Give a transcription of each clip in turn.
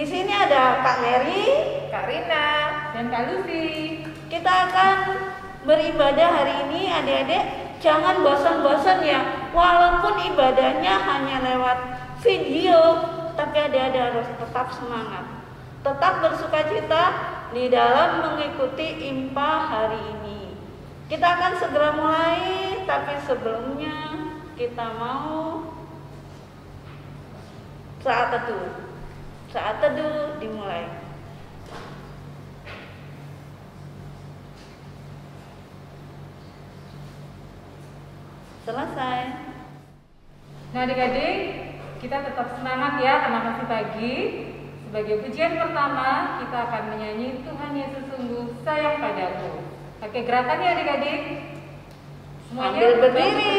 sini ada Kak Mary, Kak Rina, dan Kak Lucy. Kita akan beribadah hari ini, adik-adik. Jangan bosan-bosan ya, walaupun ibadahnya hanya lewat video, tapi adik-adik harus tetap semangat, tetap bersukacita di dalam mengikuti IMPA hari ini. Kita akan segera mulai, tapi sebelumnya kita mau saat teduh. Saat teduh dimulai. Selesai. Nah adik-adik, kita tetap semangat ya, karena masih pagi. Sebagai pujian pertama, kita akan menyanyi Tuhan Yesus sungguh sayang padaku. Oke, gerakannya adik-adik. Semuanya Ambil berdiri.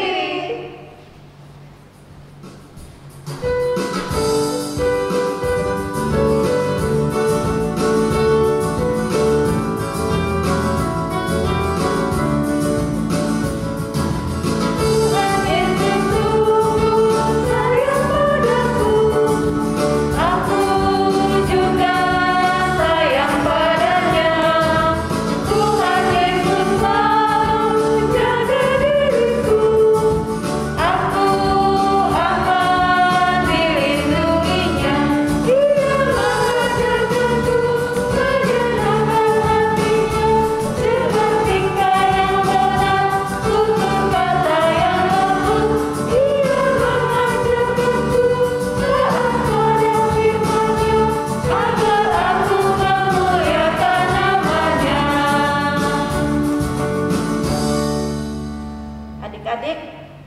Adik-adik,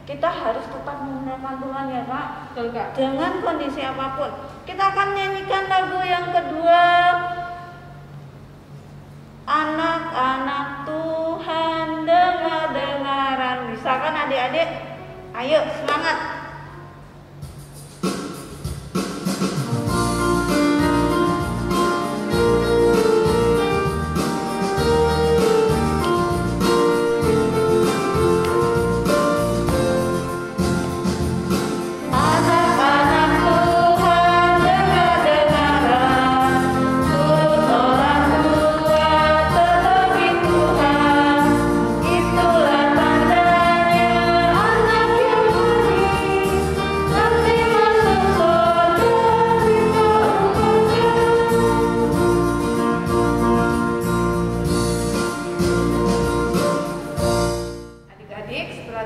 kita harus tetap memuliakan Tuhan ya Kak. Betul Kak. Dengan kondisi apapun. Kita akan nyanyikan lagu yang kedua. Anak-anak Tuhan dengar-dengaran. Bisa kan adik-adik? Ayo semangat.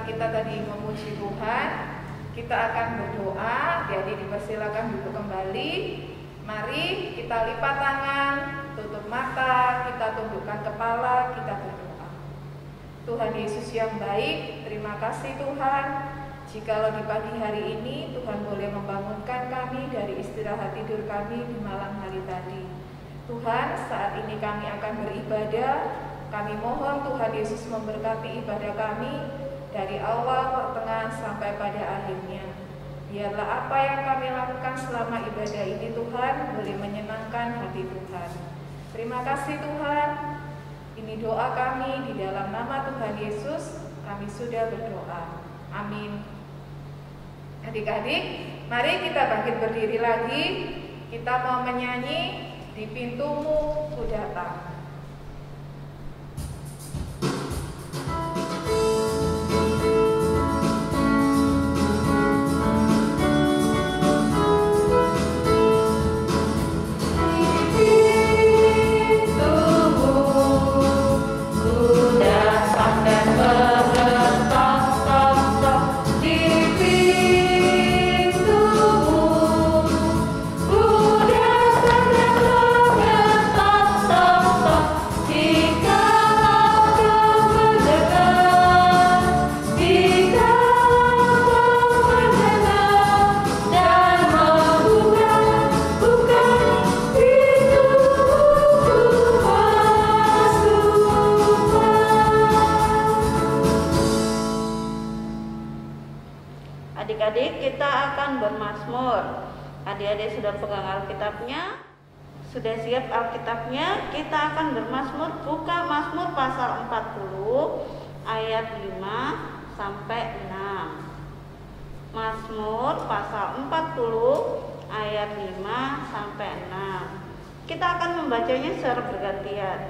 Kita tadi memuji Tuhan, kita akan berdoa. Jadi dipersilakan duduk kembali. Mari kita lipat tangan, tutup mata, kita tundukkan kepala, kita berdoa. Tuhan Yesus yang baik, terima kasih Tuhan. Jikalau di pagi hari ini Tuhan boleh membangunkan kami dari istirahat tidur kami di malam hari tadi. Tuhan, saat ini kami akan beribadah. Kami mohon Tuhan Yesus memberkati ibadah kami dari awal, pertengahan, sampai pada akhirnya. Biarlah apa yang kami lakukan selama ibadah ini Tuhan boleh menyenangkan hati Tuhan. Terima kasih Tuhan. Ini doa kami di dalam nama Tuhan Yesus. Kami sudah berdoa. Amin. Adik-adik, mari kita bangkit berdiri lagi. Kita mau menyanyi Di Pintumu Ku Datang. Adik-adik, kita akan bermazmur. Adik-adik sudah pegang Alkitabnya? Sudah siap Alkitabnya? Kita akan bermazmur. Buka Mazmur pasal 40 ayat 5 sampai 6. Mazmur pasal 40 ayat 5 sampai 6. Kita akan membacanya secara bergantian.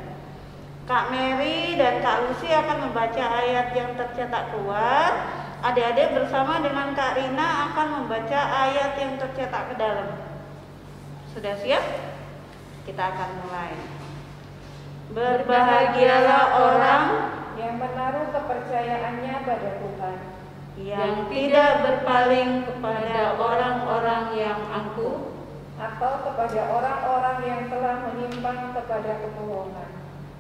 Kak Mary dan Kak Lucy akan membaca ayat yang tercetak keluar. Adik-adik bersama dengan Kak Rina akan membaca ayat yang tercetak ke dalam. Sudah siap? Kita akan mulai. Berbahagialah orang yang menaruh kepercayaannya pada Tuhan, yang tidak berpaling kepada orang-orang yang angkuh atau kepada orang-orang yang telah menyimpang kepada kebohongan.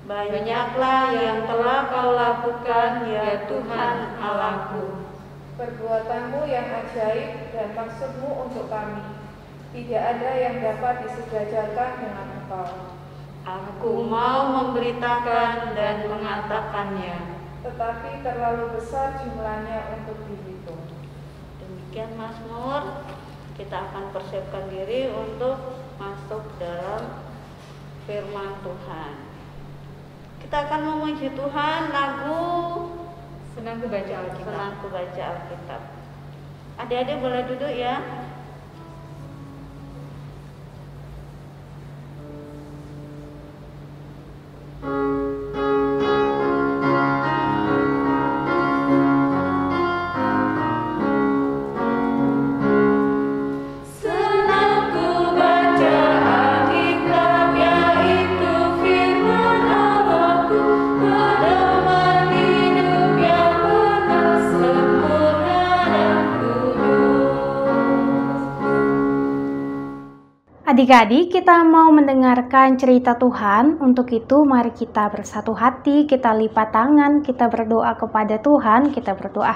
Banyaklah yang telah kau lakukan, ya Tuhan Allahku. Perbuatanmu yang ajaib dan maksudmu untuk kami, tidak ada yang dapat disejajarkan dengan Engkau. Aku mau memberitakan dan mengatakannya, tetapi terlalu besar jumlahnya untuk dihitung. Demikian Mazmur. Kita akan persiapkan diri untuk masuk dalam firman Tuhan. Kita akan memuji Tuhan lagu Senangku baca Alkitab. Senangku baca Alkitab. Adik-adik boleh duduk ya. Adik-adik, kita mau mendengarkan cerita Tuhan. Untuk itu, mari kita bersatu hati, kita lipat tangan, kita berdoa kepada Tuhan, kita berdoa.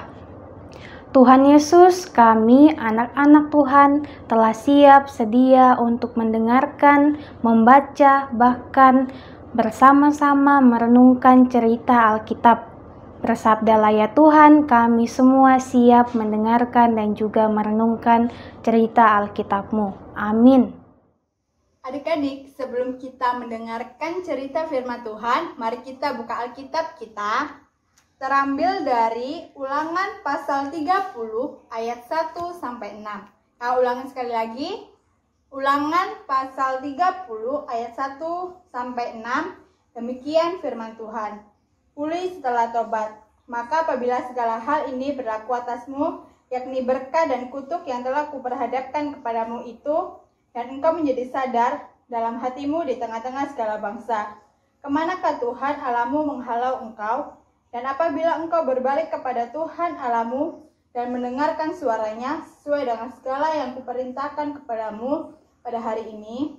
Tuhan Yesus, kami anak-anak Tuhan telah siap sedia untuk mendengarkan, membaca, bahkan bersama-sama merenungkan cerita Alkitab. Bersabdalah ya Tuhan, kami semua siap mendengarkan dan juga merenungkan cerita Alkitab-Mu. Amin. Adik-adik, sebelum kita mendengarkan cerita firman Tuhan, mari kita buka Alkitab kita. Terambil dari Ulangan pasal 30 ayat 1 sampai 6. Ulangan sekali lagi. Ulangan pasal 30 ayat 1 sampai 6. Demikian firman Tuhan. Pulih setelah tobat. Maka apabila segala hal ini berlaku atasmu, yakni berkah dan kutuk yang telah kuperhadapkan kepadamu itu, dan engkau menjadi sadar dalam hatimu di tengah-tengah segala bangsa. Kemanakah Tuhan Allahmu menghalau engkau? Dan apabila engkau berbalik kepada Tuhan Allahmu dan mendengarkan suaranya sesuai dengan segala yang kuperintahkan kepadamu pada hari ini,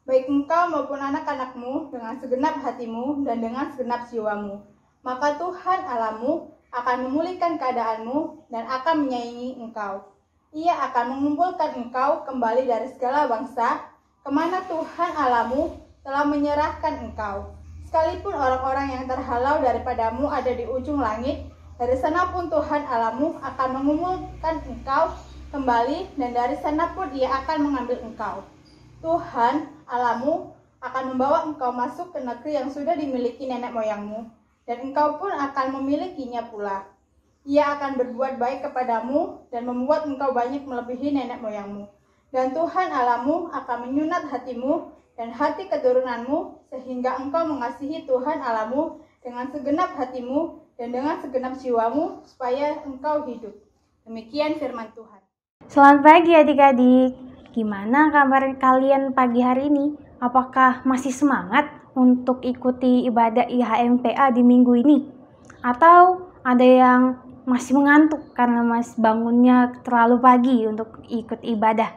baik engkau maupun anak-anakmu dengan segenap hatimu dan dengan segenap jiwamu, maka Tuhan Allahmu akan memulihkan keadaanmu dan akan menyayangi engkau. Ia akan mengumpulkan engkau kembali dari segala bangsa, kemana Tuhan Allahmu telah menyerahkan engkau. Sekalipun orang-orang yang terhalau daripadamu ada di ujung langit, dari sana pun Tuhan Allahmu akan mengumpulkan engkau kembali, dan dari sana pun Ia akan mengambil engkau. Tuhan Allahmu akan membawa engkau masuk ke negeri yang sudah dimiliki nenek moyangmu, dan engkau pun akan memilikinya pula. Ia akan berbuat baik kepadamu dan membuat engkau banyak melebihi nenek moyangmu. Dan Tuhan Allahmu akan menyunat hatimu dan hati keturunanmu, sehingga engkau mengasihi Tuhan Allahmu dengan segenap hatimu dan dengan segenap jiwamu, supaya engkau hidup. Demikian firman Tuhan. Selamat pagi adik-adik. Gimana kabar kalian pagi hari ini? Apakah masih semangat untuk ikuti ibadah IHMPA di minggu ini? Atau ada yang masih mengantuk karena masih bangunnya terlalu pagi untuk ikut ibadah?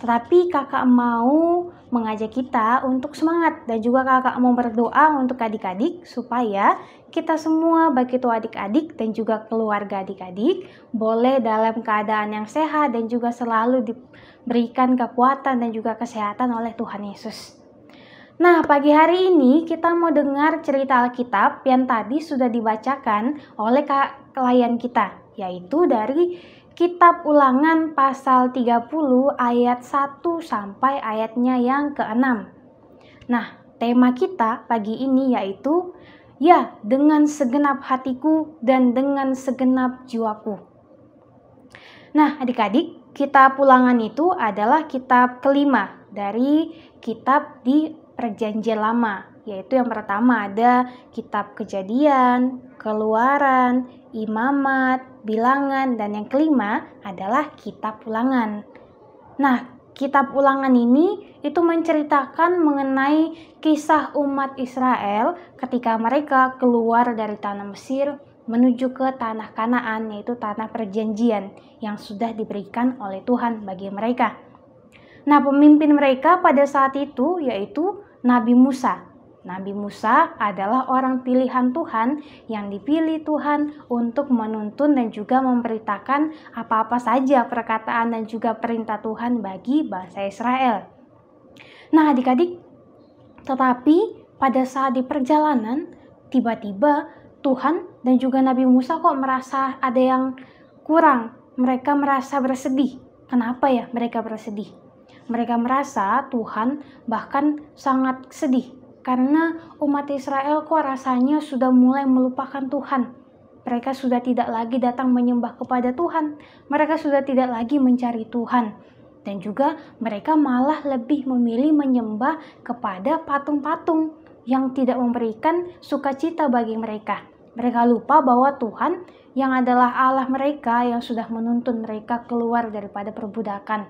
Tetapi kakak mau mengajak kita untuk semangat, dan juga kakak mau berdoa untuk adik-adik supaya kita semua, baik itu adik-adik dan juga keluarga adik-adik, boleh dalam keadaan yang sehat dan juga selalu diberikan kekuatan dan juga kesehatan oleh Tuhan Yesus. Nah, pagi hari ini kita mau dengar cerita Alkitab yang tadi sudah dibacakan oleh klien kita, yaitu dari Kitab Ulangan pasal 30 ayat 1 sampai ayatnya yang ke-6. Nah, tema kita pagi ini yaitu ya, dengan segenap hatiku dan dengan segenap jiwaku. Nah, adik-adik, kitab Ulangan itu adalah kitab kelima dari kitab di Perjanjian Lama, yaitu yang pertama ada kitab Kejadian, Keluaran, Imamat, Bilangan, dan yang kelima adalah kitab Ulangan. Nah, kitab Ulangan ini itu menceritakan mengenai kisah umat Israel ketika mereka keluar dari tanah Mesir menuju ke tanah Kanaan, yaitu tanah perjanjian yang sudah diberikan oleh Tuhan bagi mereka. Nah, pemimpin mereka pada saat itu yaitu Nabi Musa. Nabi Musa adalah orang pilihan Tuhan yang dipilih Tuhan untuk menuntun dan juga memberitakan apa-apa saja perkataan dan juga perintah Tuhan bagi bangsa Israel. Nah, adik-adik, tetapi pada saat di perjalanan, tiba-tiba Tuhan dan juga Nabi Musa kok merasa ada yang kurang. Mereka merasa bersedih. Kenapa ya mereka bersedih? Mereka merasa Tuhan bahkan sangat sedih karena umat Israel kok rasanya sudah mulai melupakan Tuhan. Mereka sudah tidak lagi datang menyembah kepada Tuhan. Mereka sudah tidak lagi mencari Tuhan. Dan juga mereka malah lebih memilih menyembah kepada patung-patung yang tidak memberikan sukacita bagi mereka. Mereka lupa bahwa Tuhan yang adalah Allah mereka yang sudah menuntun mereka keluar daripada perbudakan.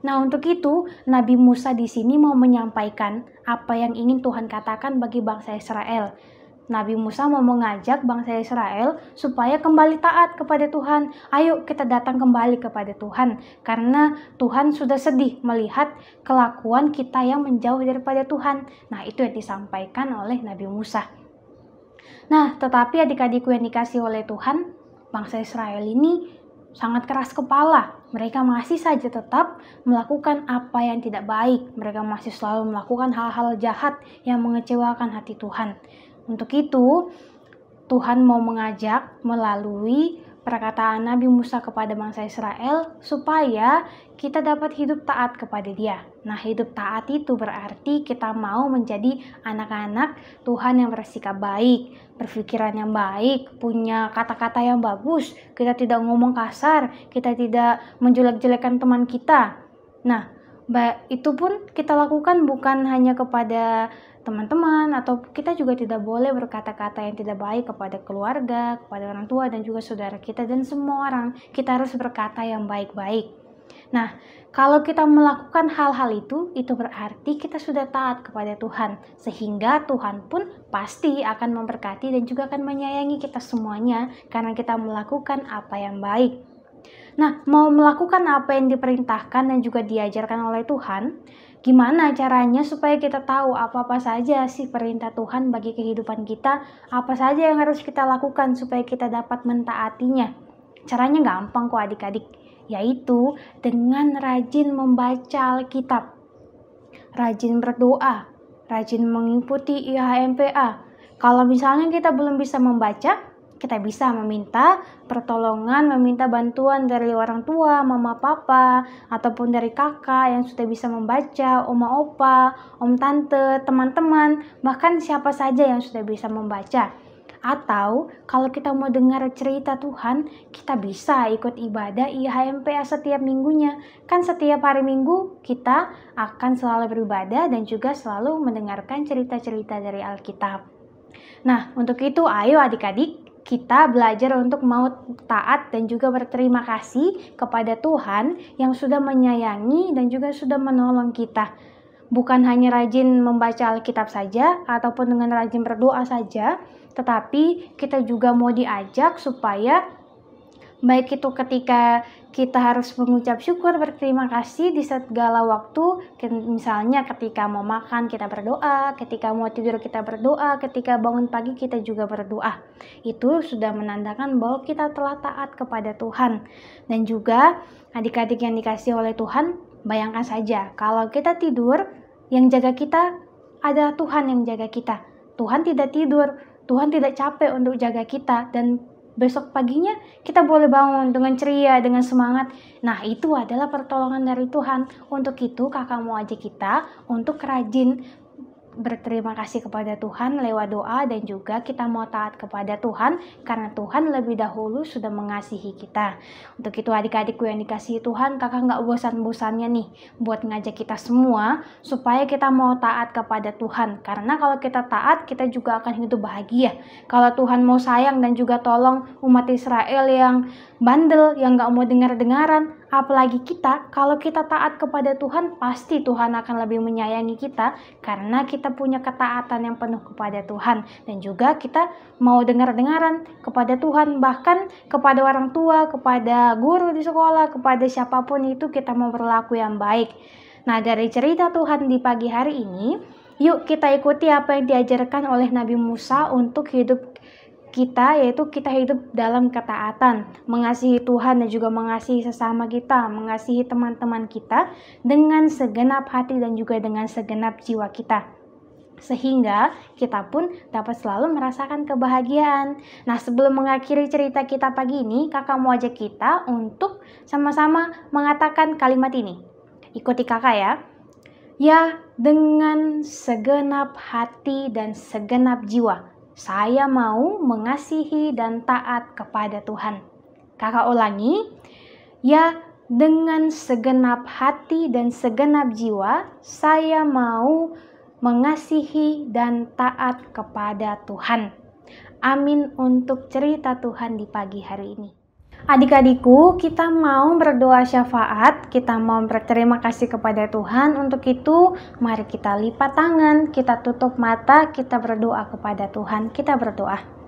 Nah, untuk itu Nabi Musa di sini mau menyampaikan apa yang ingin Tuhan katakan bagi bangsa Israel. Nabi Musa mau mengajak bangsa Israel supaya kembali taat kepada Tuhan. Ayo kita datang kembali kepada Tuhan, karena Tuhan sudah sedih melihat kelakuan kita yang menjauh daripada Tuhan. Nah, itu yang disampaikan oleh Nabi Musa. Nah, tetapi adik-adikku yang dikasih oleh Tuhan, bangsa Israel ini sangat keras kepala. Mereka masih saja tetap melakukan apa yang tidak baik. Mereka masih selalu melakukan hal-hal jahat yang mengecewakan hati Tuhan. Untuk itu, Tuhan mau mengajak melalui perkataan Nabi Musa kepada bangsa Israel supaya kita dapat hidup taat kepada Dia. Nah, hidup taat itu berarti kita mau menjadi anak-anak Tuhan yang bersikap baik, berpikiran yang baik, punya kata-kata yang bagus, kita tidak ngomong kasar, kita tidak menjelek-jelekan teman kita. Nah, itu pun kita lakukan bukan hanya kepada teman-teman, atau kita juga tidak boleh berkata-kata yang tidak baik kepada keluarga, kepada orang tua dan juga saudara kita dan semua orang. Kita harus berkata yang baik-baik. Nah, kalau kita melakukan hal-hal itu berarti kita sudah taat kepada Tuhan, sehingga Tuhan pun pasti akan memberkati dan juga akan menyayangi kita semuanya karena kita melakukan apa yang baik. Nah, mau melakukan apa yang diperintahkan dan juga diajarkan oleh Tuhan, gimana caranya supaya kita tahu apa-apa saja sih perintah Tuhan bagi kehidupan kita, apa saja yang harus kita lakukan supaya kita dapat mentaatinya. Caranya gampang kok adik-adik, yaitu dengan rajin membaca Alkitab, rajin berdoa, rajin mengikuti IHMPA. Kalau misalnya kita belum bisa membaca, kita bisa meminta pertolongan, meminta bantuan dari orang tua, mama, papa, ataupun dari kakak yang sudah bisa membaca, oma, opa, om, tante, teman-teman, bahkan siapa saja yang sudah bisa membaca. Atau kalau kita mau dengar cerita Tuhan, kita bisa ikut ibadah IHMPA setiap minggunya. Kan setiap hari Minggu kita akan selalu beribadah dan juga selalu mendengarkan cerita-cerita dari Alkitab. Nah, untuk itu ayo adik-adik, kita belajar untuk mau taat dan juga berterima kasih kepada Tuhan yang sudah menyayangi dan juga sudah menolong kita. Bukan hanya rajin membaca Alkitab saja ataupun dengan rajin berdoa saja, tetapi kita juga mau diajak supaya baik itu ketika kita harus mengucap syukur, berterima kasih di segala waktu, misalnya ketika mau makan kita berdoa, ketika mau tidur kita berdoa, ketika bangun pagi kita juga berdoa. Itu sudah menandakan bahwa kita telah taat kepada Tuhan. Dan juga adik-adik yang dikasih oleh Tuhan, bayangkan saja kalau kita tidur, yang jaga kita adalah Tuhan yang jaga kita. Tuhan tidak tidur, Tuhan tidak capek untuk jaga kita, dan besok paginya kita boleh bangun dengan ceria, dengan semangat. Nah, itu adalah pertolongan dari Tuhan. Untuk itu kakak mau ajak kita untuk rajin berterima kasih kepada Tuhan lewat doa, dan juga kita mau taat kepada Tuhan karena Tuhan lebih dahulu sudah mengasihi kita. Untuk itu adik-adikku yang dikasihi Tuhan, kakak gak bosan-bosannya nih buat ngajak kita semua supaya kita mau taat kepada Tuhan. Karena kalau kita taat, kita juga akan hidup bahagia. Kalau Tuhan mau sayang dan juga tolong umat Israel yang bandel, yang gak mau dengar-dengaran, apalagi kita, kalau kita taat kepada Tuhan, pasti Tuhan akan lebih menyayangi kita karena kita punya ketaatan yang penuh kepada Tuhan. Dan juga kita mau dengar-dengaran kepada Tuhan, bahkan kepada orang tua, kepada guru di sekolah, kepada siapapun itu kita mau berlaku yang baik. Nah, dari cerita Tuhan di pagi hari ini, yuk kita ikuti apa yang diajarkan oleh Nabi Musa untuk hidup kita, yaitu kita hidup dalam ketaatan, mengasihi Tuhan dan juga mengasihi sesama kita, mengasihi teman-teman kita dengan segenap hati dan juga dengan segenap jiwa kita, sehingga kita pun dapat selalu merasakan kebahagiaan. Nah, sebelum mengakhiri cerita kita pagi ini, kakak mau ajak kita untuk sama-sama mengatakan kalimat ini. Ikuti kakak ya. Ya, dengan segenap hati dan segenap jiwa, saya mau mengasihi dan taat kepada Tuhan. Kakak ulangi. Ya, dengan segenap hati dan segenap jiwa, saya mau mengasihi dan taat kepada Tuhan. Amin untuk cerita Tuhan di pagi hari ini. Adik-adikku, kita mau berdoa syafaat, kita mau berterima kasih kepada Tuhan. Untuk itu, mari kita lipat tangan, kita tutup mata, kita berdoa kepada Tuhan. Kita berdoa.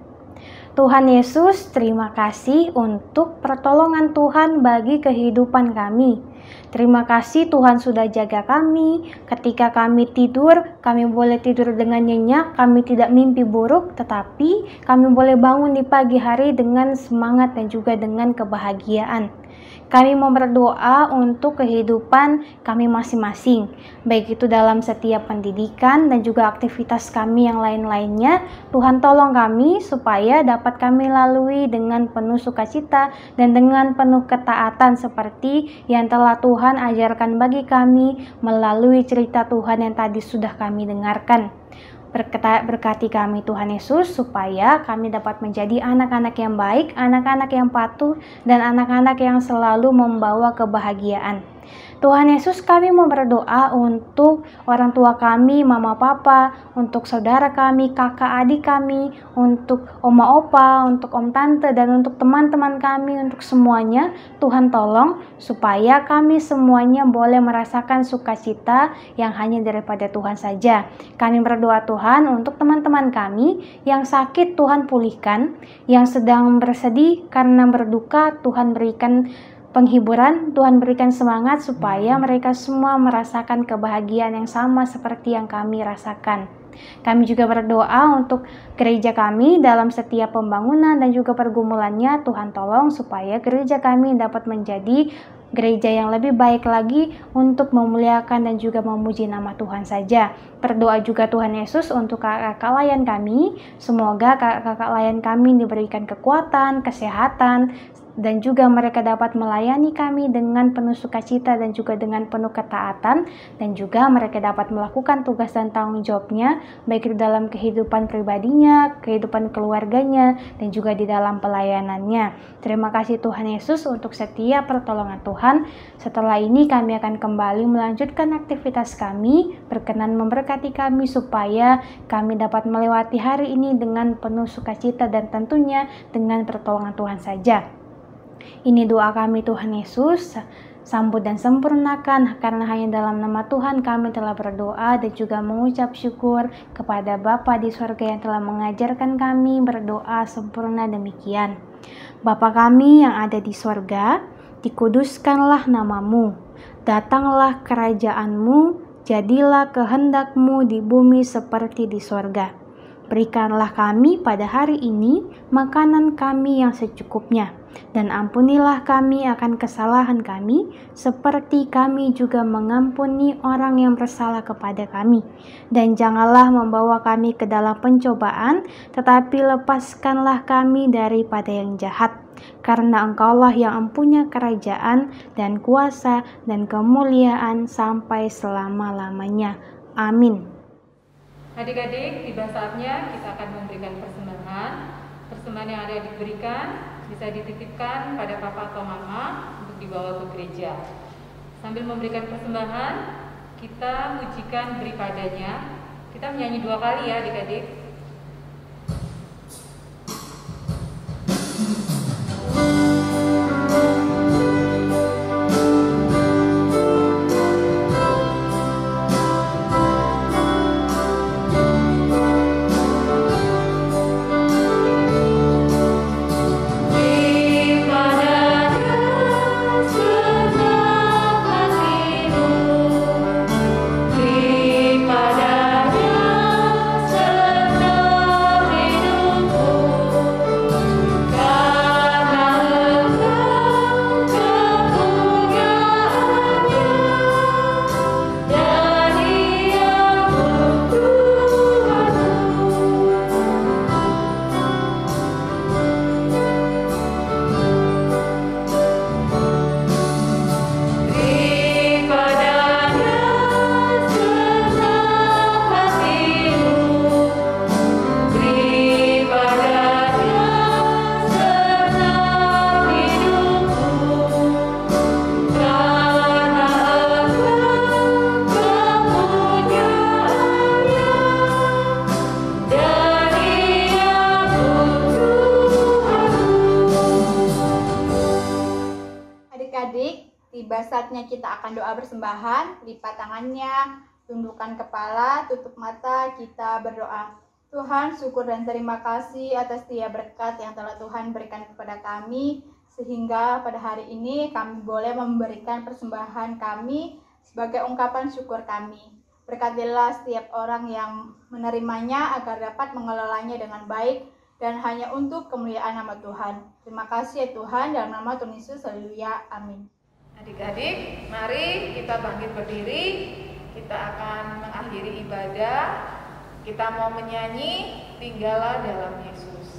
Tuhan Yesus, terima kasih untuk pertolongan Tuhan bagi kehidupan kami. Terima kasih Tuhan sudah jaga kami. Ketika kami tidur, kami boleh tidur dengan nyenyak, kami tidak mimpi buruk, tetapi kami boleh bangun di pagi hari dengan semangat dan juga dengan kebahagiaan. Kami mau berdoa untuk kehidupan kami masing-masing, baik itu dalam setiap pendidikan dan juga aktivitas kami yang lain-lainnya. Tuhan tolong kami supaya dapat kami lalui dengan penuh sukacita dan dengan penuh ketaatan seperti yang telah Tuhan ajarkan bagi kami melalui cerita Tuhan yang tadi sudah kami dengarkan. Berkati kami Tuhan Yesus supaya kami dapat menjadi anak-anak yang baik, anak-anak yang patuh, dan anak-anak yang selalu membawa kebahagiaan. Tuhan Yesus, kami mau berdoa untuk orang tua kami, mama papa, untuk saudara kami, kakak adik kami, untuk oma opa, untuk om tante, dan untuk teman-teman kami, untuk semuanya. Tuhan tolong supaya kami semuanya boleh merasakan sukacita yang hanya daripada Tuhan saja. Kami berdoa Tuhan untuk teman-teman kami yang sakit, Tuhan pulihkan, yang sedang bersedih karena berduka, Tuhan berikan penghiburan, Tuhan berikan semangat supaya mereka semua merasakan kebahagiaan yang sama seperti yang kami rasakan. Kami juga berdoa untuk gereja kami dalam setiap pembangunan dan juga pergumulannya. Tuhan tolong supaya gereja kami dapat menjadi gereja yang lebih baik lagi untuk memuliakan dan juga memuji nama Tuhan saja. Berdoa juga Tuhan Yesus untuk kakak layan kami. Semoga kakak layan kami diberikan kekuatan, kesehatan, dan juga mereka dapat melayani kami dengan penuh sukacita dan juga dengan penuh ketaatan, dan juga mereka dapat melakukan tugas dan tanggung jawabnya baik di dalam kehidupan pribadinya, kehidupan keluarganya, dan juga di dalam pelayanannya. Terima kasih Tuhan Yesus untuk setiap pertolongan Tuhan. Setelah ini kami akan kembali melanjutkan aktivitas kami. Berkenan memberkati kami supaya kami dapat melewati hari ini dengan penuh sukacita dan tentunya dengan pertolongan Tuhan saja. Ini doa kami Tuhan Yesus, sambut dan sempurnakan, karena hanya dalam nama Tuhan kami telah berdoa dan juga mengucap syukur kepada Bapa di sorga yang telah mengajarkan kami berdoa sempurna demikian. Bapa kami yang ada di sorga, dikuduskanlah namamu, datanglah kerajaanmu, jadilah kehendakmu di bumi seperti di sorga. Berikanlah kami pada hari ini makanan kami yang secukupnya, dan ampunilah kami akan kesalahan kami, seperti kami juga mengampuni orang yang bersalah kepada kami. Dan janganlah membawa kami ke dalam pencobaan, tetapi lepaskanlah kami daripada yang jahat. Karena Engkaulah yang mempunyai kerajaan dan kuasa dan kemuliaan sampai selama-lamanya. Amin. Adik-adik, tiba saatnya kita akan memberikan persembahan. Persembahan yang ada diberikan bisa dititipkan pada papa atau mama untuk dibawa ke gereja. Sambil memberikan persembahan, kita mujikan beripadanya. Kita menyanyi 2 kali ya adik-adik. Tiba saatnya kita akan doa persembahan, lipat tangannya, tundukkan kepala, tutup mata, kita berdoa. Tuhan, syukur dan terima kasih atas setiap berkat yang telah Tuhan berikan kepada kami, sehingga pada hari ini kami boleh memberikan persembahan kami sebagai ungkapan syukur kami. Berkatilah setiap orang yang menerimanya agar dapat mengelolanya dengan baik dan hanya untuk kemuliaan nama Tuhan. Terima kasih ya Tuhan, dalam nama Tuhan Yesus, haleluya, amin. Adik-adik, mari kita bangkit berdiri. Kita akan mengakhiri ibadah. Kita mau menyanyi Tinggallah dalam Yesus.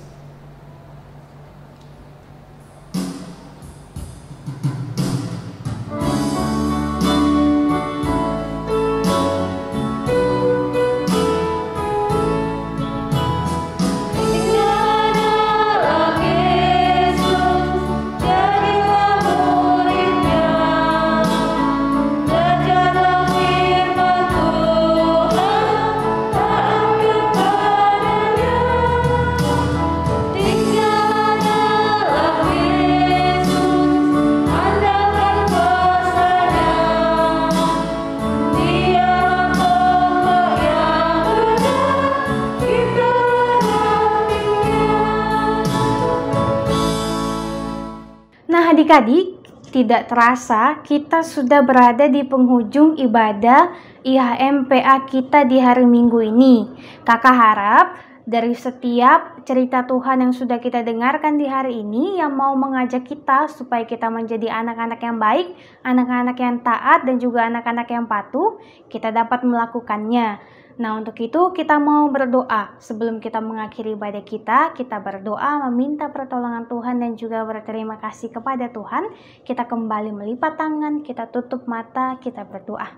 Adik-adik, tidak terasa kita sudah berada di penghujung ibadah IHMPA kita di hari Minggu ini. Kakak harap dari setiap cerita Tuhan yang sudah kita dengarkan di hari ini yang mau mengajak kita supaya kita menjadi anak-anak yang baik, anak-anak yang taat dan juga anak-anak yang patuh, kita dapat melakukannya. Nah, untuk itu kita mau berdoa. Sebelum kita mengakhiri ibadah kita berdoa meminta pertolongan Tuhan dan juga berterima kasih kepada Tuhan. Kita kembali melipat tangan, kita tutup mata, kita berdoa.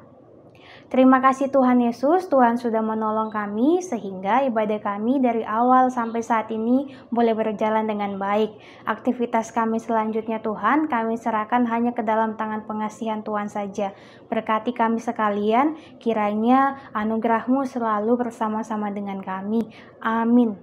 Terima kasih Tuhan Yesus, Tuhan sudah menolong kami sehingga ibadah kami dari awal sampai saat ini boleh berjalan dengan baik. Aktivitas kami selanjutnya Tuhan, kami serahkan hanya ke dalam tangan pengasihan Tuhan saja. Berkati kami sekalian, kiranya anugerah-Mu selalu bersama-sama dengan kami. Amin.